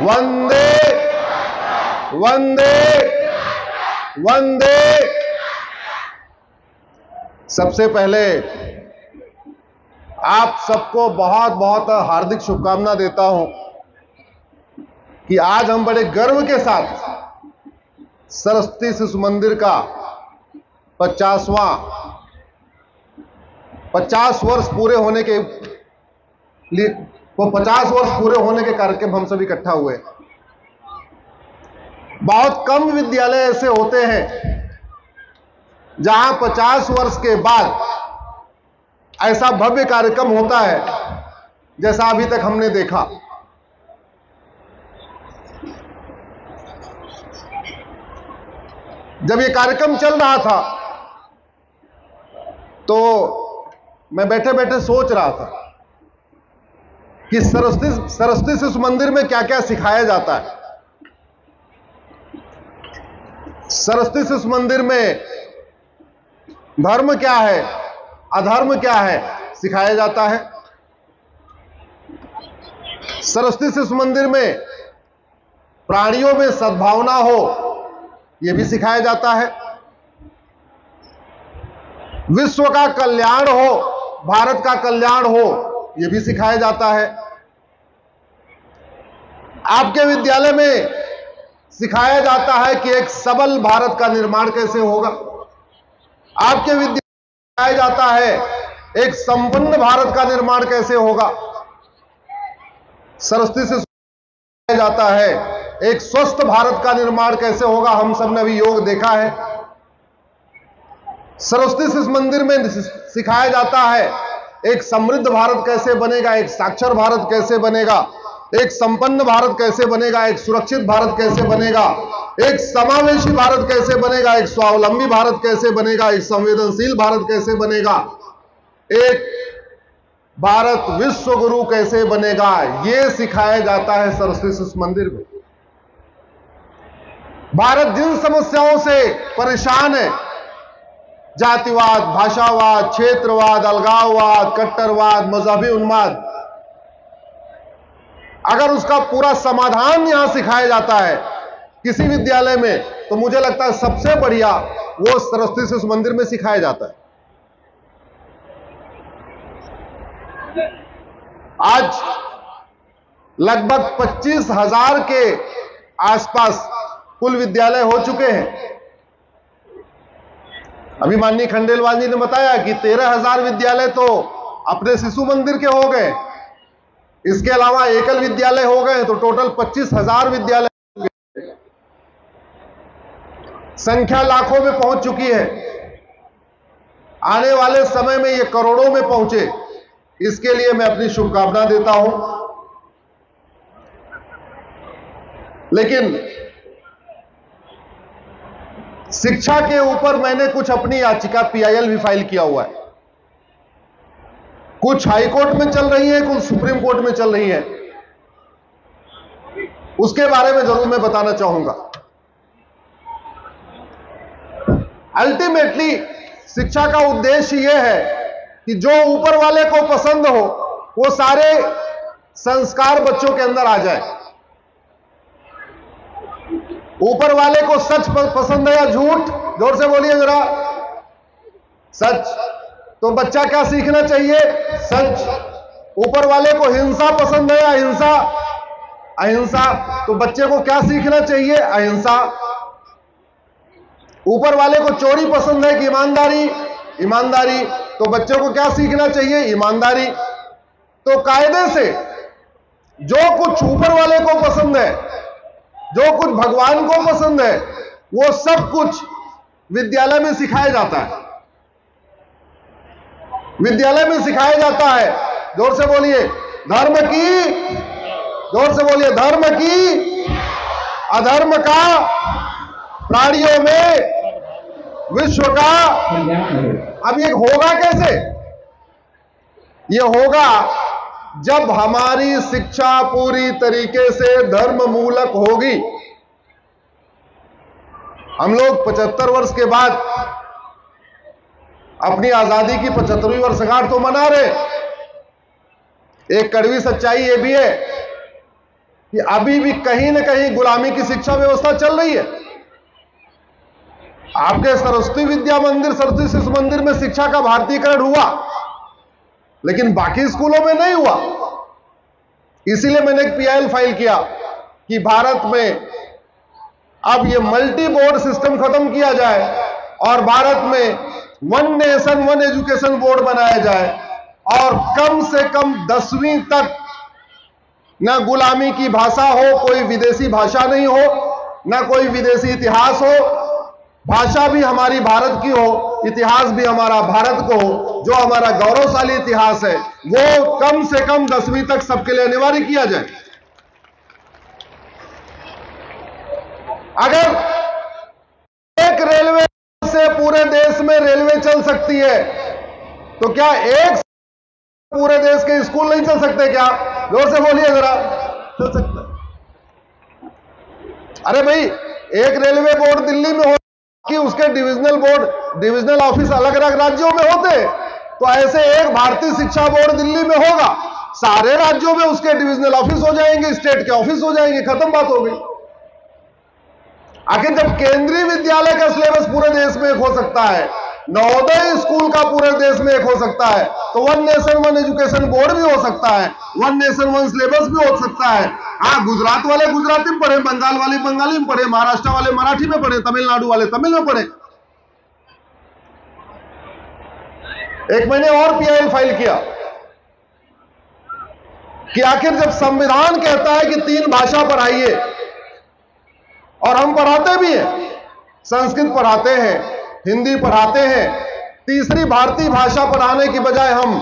वंदे वंदे वंदे। सबसे पहले आप सबको बहुत बहुत हार्दिक शुभकामना देता हूं कि आज हम बड़े गर्व के साथ सरस्वती शिशु मंदिर का 50 वर्ष पूरे होने के लिए 50 वर्ष पूरे होने के कार्यक्रम हम सब इकट्ठा हुए। बहुत कम विद्यालय ऐसे होते हैं जहां 50 वर्ष के बाद ऐसा भव्य कार्यक्रम होता है जैसा अभी तक हमने देखा। जब ये कार्यक्रम चल रहा था तो मैं बैठे बैठे सोच रहा था कि सरस्वती शिशु मंदिर में क्या क्या सिखाया जाता है। सरस्वती शिशु मंदिर में धर्म क्या है, अधर्म क्या है, सिखाया जाता है। सरस्वती शिशु मंदिर में प्राणियों में सद्भावना हो, यह भी सिखाया जाता है। विश्व का कल्याण हो, भारत का कल्याण हो, यह भी सिखाया जाता है। आपके विद्यालय में सिखाया जाता है कि एक सबल भारत का निर्माण कैसे होगा। आपके विद्यालय में सिखाया जाता है एक संपन्न भारत का निर्माण कैसे होगा। सरस्वती से सिखाया जाता है एक स्वस्थ भारत का निर्माण कैसे होगा। हम सब ने अभी योग देखा है। सरस्वती शिशु मंदिर में सिखाया जाता है एक समृद्ध भारत कैसे बनेगा, एक साक्षर भारत कैसे बनेगा, एक संपन्न भारत कैसे बनेगा, एक सुरक्षित भारत कैसे बनेगा, एक समावेशी भारत कैसे बनेगा, एक स्वावलंबी भारत कैसे बनेगा, एक संवेदनशील भारत कैसे बनेगा, एक भारत विश्व गुरु कैसे बनेगा। यह सिखाया जाता है सरस्वती शिशु मंदिर में। भारत जिन समस्याओं से परेशान है, जातिवाद, भाषावाद, क्षेत्रवाद, अलगाववाद, कट्टरवाद, मजहबी उन्माद, अगर उसका पूरा समाधान यहां सिखाया जाता है किसी विद्यालय में, तो मुझे लगता है सबसे बढ़िया वो सरस्वती शिशु मंदिर में सिखाया जाता है। आज लगभग 25,000 के आसपास कुल विद्यालय हो चुके हैं। अभी माननीय खंडेलवाल जी ने बताया कि 13,000 विद्यालय तो अपने शिशु मंदिर के हो गए, इसके अलावा एकल विद्यालय हो गए, तो टोटल 25,000 विद्यालय हो गए। संख्या लाखों में पहुंच चुकी है। आने वाले समय में ये करोड़ों में पहुंचे, इसके लिए मैं अपनी शुभकामना देता हूं। लेकिन शिक्षा के ऊपर मैंने कुछ अपनी याचिका PIL भी फाइल किया हुआ है। कुछ हाई कोर्ट में चल रही है, कुछ सुप्रीम कोर्ट में चल रही है। उसके बारे में जरूर मैं बताना चाहूंगा। अल्टीमेटली शिक्षा का उद्देश्य यह है कि जो ऊपर वाले को पसंद हो वो सारे संस्कार बच्चों के अंदर आ जाए। ऊपर वाले को सच पसंद है या झूठ, जोर से बोलिए जरा। सच, तो बच्चा क्या सीखना चाहिए? सच। ऊपर वाले को हिंसा पसंद है या अहिंसा? अहिंसा, तो बच्चे को क्या सीखना चाहिए? अहिंसा। ऊपर वाले को चोरी पसंद है कि ईमानदारी? ईमानदारी, तो बच्चे को क्या सीखना चाहिए? ईमानदारी। तो कायदे से जो कुछ ऊपर वाले को पसंद है, जो कुछ भगवान को पसंद है, वो सब कुछ विद्यालय में सिखाया जाता है। विद्यालय में सिखाया जाता है, जोर से बोलिए, धर्म की, जोर से बोलिए, धर्म की, अधर्म का, प्राणियों में विश्व का। अब ये होगा कैसे? ये होगा जब हमारी शिक्षा पूरी तरीके से धर्म मूलक होगी। हम लोग 75 वर्ष के बाद अपनी आजादी की 75वीं वर्षगांठ तो मना रहे। एक कड़वी सच्चाई यह भी है कि अभी भी कहीं ना कहीं गुलामी की शिक्षा व्यवस्था चल रही है। आपके सरस्वती विद्या मंदिर, सरस्वती शिशु मंदिर में शिक्षा का भारतीयकरण हुआ, लेकिन बाकी स्कूलों में नहीं हुआ। इसीलिए मैंने एक पीआईएल फाइल किया कि भारत में अब ये मल्टी बोर्ड सिस्टम खत्म किया जाए और भारत में one nation one education board बनाया जाए और कम से कम 10वीं तक ना गुलामी की भाषा हो, कोई विदेशी भाषा नहीं हो, ना कोई विदेशी इतिहास हो, भाषा भी हमारी भारत की हो, इतिहास भी हमारा भारत को हो। जो हमारा गौरवशाली इतिहास है वो कम से कम 10वीं तक सबके लिए अनिवार्य किया जाए। अगर एक रेलवे से पूरे देश में रेलवे चल सकती है तो क्या एक पूरे देश के स्कूल नहीं चल सकते? क्या जोर से बोलिए जरा, चल सकता है। अरे भाई, एक रेलवे बोर्ड दिल्ली में हो कि उसके डिविजनल बोर्ड, डिविजनल ऑफिस अलग अलग राज्यों में होते, तो ऐसे एक भारतीय शिक्षा बोर्ड दिल्ली में होगा, सारे राज्यों में उसके डिविजनल ऑफिस हो जाएंगे, स्टेट के ऑफिस हो जाएंगे, खत्म बात हो गई। आखिर जब केंद्रीय विद्यालय का सिलेबस पूरे देश में एक हो सकता है, नवोदय स्कूल का पूरे देश में एक हो सकता है, तो one nation one education board भी हो सकता है, वन नेशन वन सिलेबस भी हो सकता है। हाँ, गुजरात वाले गुजराती में पढ़े, बंगाल वाले बंगाली में पढ़े, महाराष्ट्र वाले मराठी में पढ़े, तमिलनाडु वाले तमिल में पढ़े। एक मैंने और पीआईएल फाइल किया कि आखिर जब संविधान कहता है कि 3 भाषा पढ़ाइए, और हम पढ़ाते भी हैं, संस्कृत पढ़ाते हैं, हिंदी पढ़ाते हैं, तीसरी भारतीय भाषा पढ़ाने की बजाय हम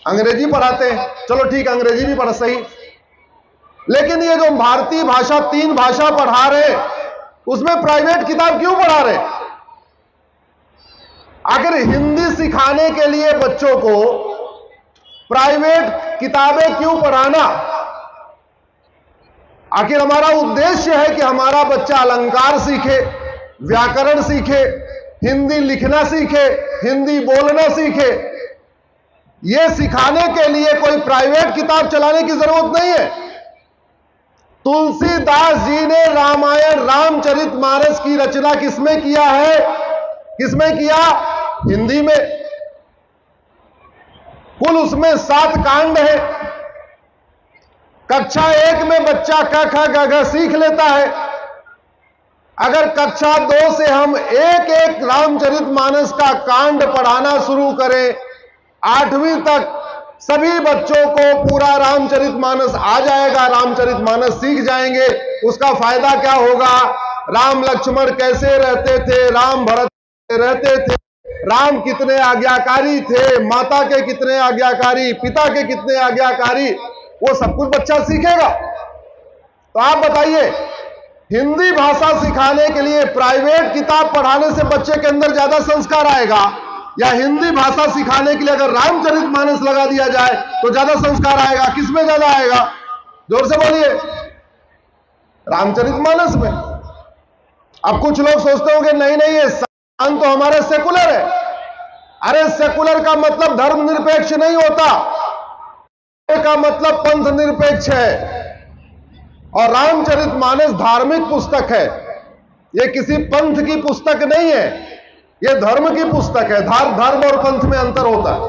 अंग्रेजी पढ़ाते हैं। चलो ठीक, अंग्रेजी भी पढ़ सही, लेकिन ये जो भारतीय भाषा 3 भाषा पढ़ा रहे, उसमें प्राइवेट किताब क्यों पढ़ा रहे? आखिर हिंदी सिखाने के लिए बच्चों को प्राइवेट किताबें क्यों पढ़ाना? आखिर हमारा उद्देश्य है कि हमारा बच्चा अलंकार सीखे, व्याकरण सीखे, हिंदी लिखना सीखे, हिंदी बोलना सीखे। यह सिखाने के लिए कोई प्राइवेट किताब चलाने की जरूरत नहीं है। तुलसीदास जी ने रामायण रामचरितमानस की रचना किसमें किया है? किसमें किया? हिंदी में। कुल उसमें 7 कांड है। कक्षा 1 में बच्चा क ख ग घ सीख लेता है। अगर कक्षा 2 से हम एक एक रामचरितमानस का कांड पढ़ाना शुरू करें, 8वीं तक सभी बच्चों को पूरा रामचरितमानस आ जाएगा, रामचरितमानस सीख जाएंगे। उसका फायदा क्या होगा? राम लक्ष्मण कैसे रहते थे, राम भरत रहते थे, राम कितने आज्ञाकारी थे, माता के कितने आज्ञाकारी, पिता के कितने आज्ञाकारी, वो सब कुछ बच्चा सीखेगा। तो आप बताइए, हिंदी भाषा सिखाने के लिए प्राइवेट किताब पढ़ाने से बच्चे के अंदर ज्यादा संस्कार आएगा, या हिंदी भाषा सिखाने के लिए अगर रामचरितमानस लगा दिया जाए तो ज्यादा संस्कार आएगा? किसमें ज्यादा आएगा? जोर से बोलिए। रामचरितमानस में। अब कुछ लोग सोचते होंगे नहीं नहीं, ये संविधान तो हमारे सेकुलर है। अरे सेकुलर का मतलब धर्मनिरपेक्ष नहीं होता, का मतलब पंथ निरपेक्ष है। और रामचरितमानस धार्मिक पुस्तक है, यह किसी पंथ की पुस्तक नहीं है, यह धर्म की पुस्तक है। धर्म और पंथ में अंतर होता है।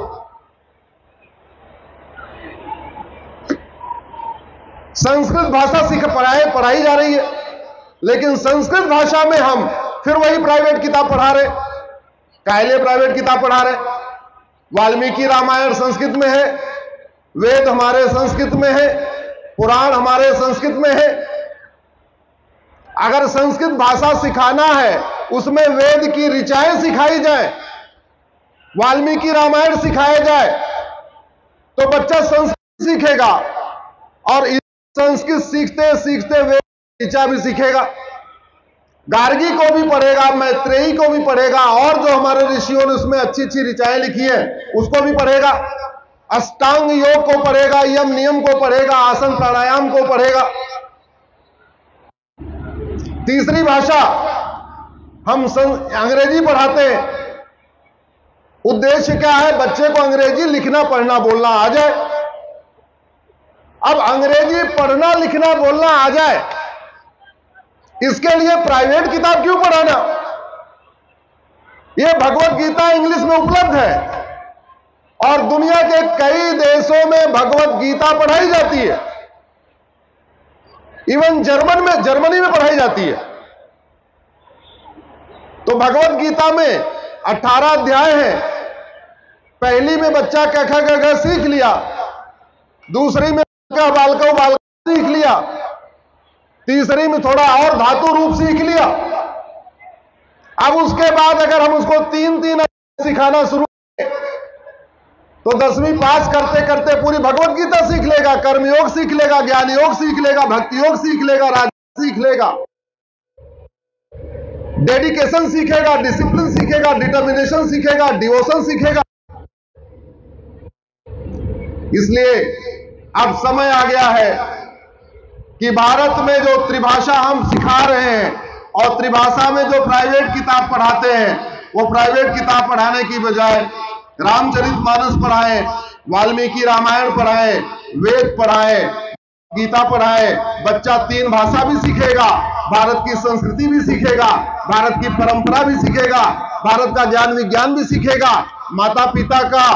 संस्कृत भाषा पढ़ाई जा रही है, लेकिन संस्कृत भाषा में हम फिर वही प्राइवेट किताब पढ़ा रहे। कायले प्राइवेट किताब पढ़ा रहे। वाल्मीकि रामायण संस्कृत में है, वेद हमारे संस्कृत में है, पुराण हमारे संस्कृत में है। अगर संस्कृत भाषा सिखाना है, उसमें वेद की ऋचाएं सिखाई जाए, वाल्मीकि रामायण सिखाया जाए, तो बच्चा संस्कृत सीखेगा, और संस्कृत सीखते सीखते वेद की ऋचा भी सीखेगा। गार्गी को भी पढ़ेगा, मैत्रेयी को भी पढ़ेगा, और जो हमारे ऋषियों ने उसमें अच्छी अच्छी ऋचाएं लिखी है उसको भी पढ़ेगा। अष्टांग योग को पढ़ेगा, यम नियम को पढ़ेगा, आसन प्राणायाम को पढ़ेगा। तीसरी भाषा हम अंग्रेजी पढ़ाते हैं। उद्देश्य क्या है? बच्चे को अंग्रेजी लिखना पढ़ना बोलना आ जाए। अब अंग्रेजी पढ़ना लिखना बोलना आ जाए, इसके लिए प्राइवेट किताब क्यों पढ़ाना? यह भगवत गीता इंग्लिश में उपलब्ध है और दुनिया के कई देशों में भगवत गीता पढ़ाई जाती है, इवन जर्मनी में पढ़ाई जाती है। तो भगवत गीता में 18 अध्याय है। पहली में बच्चा क ख ग घ सीख लिया, दूसरी में बालक सीख लिया, तीसरी में थोड़ा और धातु रूप सीख लिया। अब उसके बाद अगर हम उसको 3-3 सिखाना शुरू करें तो 10वीं पास करते करते पूरी भगवत गीता सीख लेगा, कर्मयोग सीख लेगा, ज्ञान योग सीख लेगा, भक्ति योग सीख लेगा, राजयोग सीख लेगा, डेडिकेशन सीखेगा, डिसिप्लिन सीखेगा, डिटर्मिनेशन सीखेगा, डिवोशन सीखेगा। इसलिए अब समय आ गया है कि भारत में जो त्रिभाषा हम सिखा रहे हैं और त्रिभाषा में जो प्राइवेट किताब पढ़ाते हैं, वो प्राइवेट किताब पढ़ाने की बजाय रामचरितमानस पढ़ाएं, वाल्मीकि रामायण पढ़ाएं, वेद पढ़ाएं, गीता पढ़ाएं। बच्चा 3 भाषा भी सीखेगा, भारत की संस्कृति भी सीखेगा, भारत की परंपरा भी सीखेगा, भारत का ज्ञान विज्ञान भी सीखेगा, माता पिता का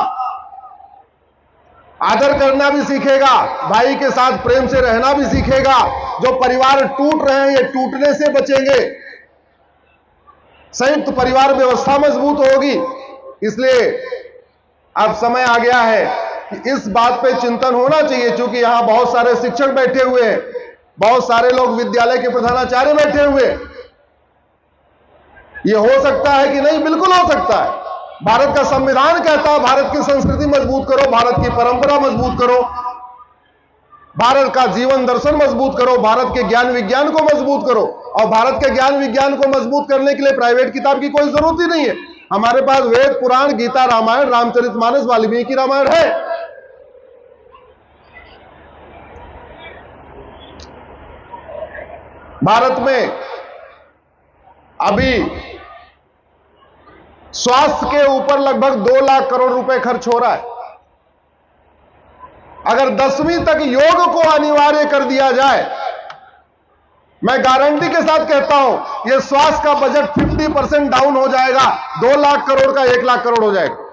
आदर करना भी सीखेगा, भाई के साथ प्रेम से रहना भी सीखेगा। जो परिवार टूट रहे हैं ये टूटने से बचेंगे, संयुक्त परिवार व्यवस्था मजबूत होगी। इसलिए अब समय आ गया है कि इस बात पे चिंतन होना चाहिए, क्योंकि यहां बहुत सारे शिक्षक बैठे हुए हैं, बहुत सारे लोग विद्यालय के प्रधानाचार्य बैठे हुए। ये हो सकता है कि नहीं? बिल्कुल हो सकता है। भारत का संविधान कहता है भारत की संस्कृति मजबूत करो, भारत की परंपरा मजबूत करो, भारत का जीवन दर्शन मजबूत करो, भारत के ज्ञान विज्ञान को मजबूत करो। और भारत के ज्ञान विज्ञान को मजबूत करने के लिए प्राइवेट किताब की कोई जरूरत ही नहीं है। हमारे पास वेद, पुराण, गीता, रामायण, रामचरितमानस, वाल्मीकि रामायण है। भारत में अभी स्वास्थ्य के ऊपर लगभग 2 लाख करोड़ रुपए खर्च हो रहा है। अगर 10वीं तक योग को अनिवार्य कर दिया जाए, मैं गारंटी के साथ कहता हूं, यह स्वास्थ्य का बजट 50% डाउन हो जाएगा, 2 लाख करोड़ का 1 लाख करोड़ हो जाएगा।